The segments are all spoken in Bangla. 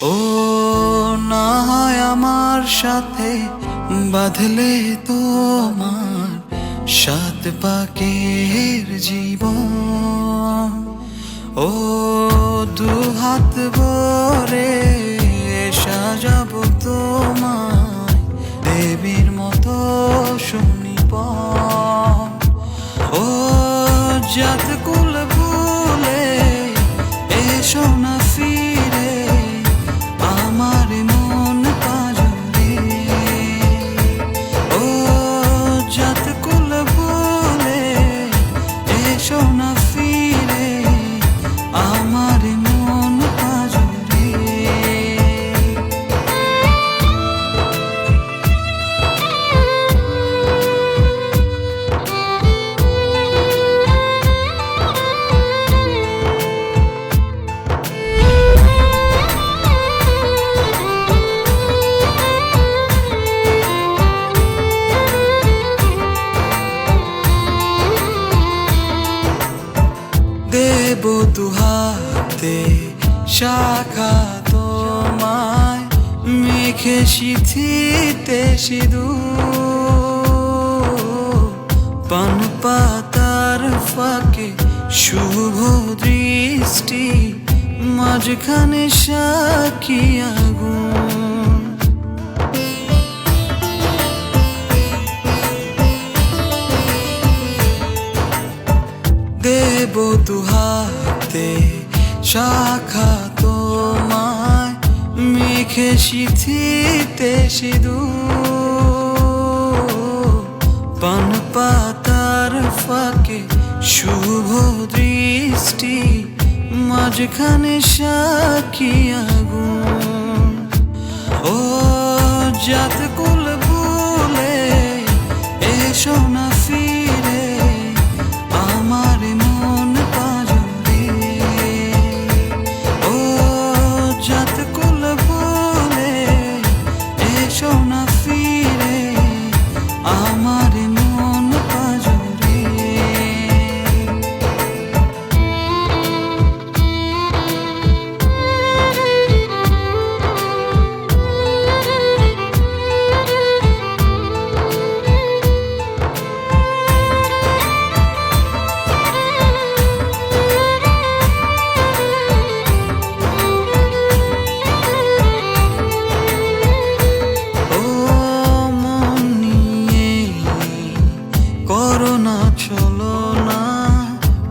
ও না হয় আমার সাথে বাঁধলে তোমার সাত পাকের জীবন। ও দু হাত ভরে সাজাবো তোমায় দেবীর মতো সুনিপন। ও জাত কুল ভুলে এসো না ফিরে আমার মন পাজরে। ও জাত কুল ভুলে এসো না ফিরে আমার মন পাজরে। দেব দুহাতে শাখা তোমায় মেখে সিথিতে সিঁদুর। পান পাতার ফাঁকে শুভ দৃষ্টি মাঝখানে সাক্ষী আগুন। দেব দুহাতে শাখা তোমায় মেখে সিথিতে সিঁদুর। পান পাতার ফাঁকে শুভ দৃষ্টি মাঝখানে সাক্ষী আগুন। ও জাত কুল ভুলে এসো না ফিরে আমার মন পাজরে। ও জাত কুল ভুলে এসো না ফিরে আমার মন পাজরে। করোনা চলো না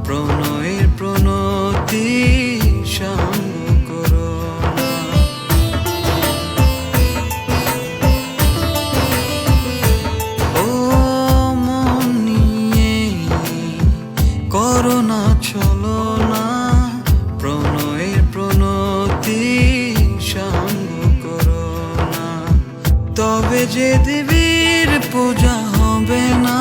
প্রণয়ের প্রণতি সঙ্গ করো না। ও মন নিয়ে করোনা চলো না প্রণয়ের প্রণতি সঙ্গ করো না। তবে যে দেবীর পূজা হবে না।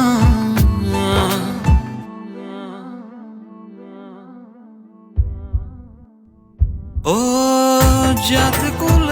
ও জাত কুল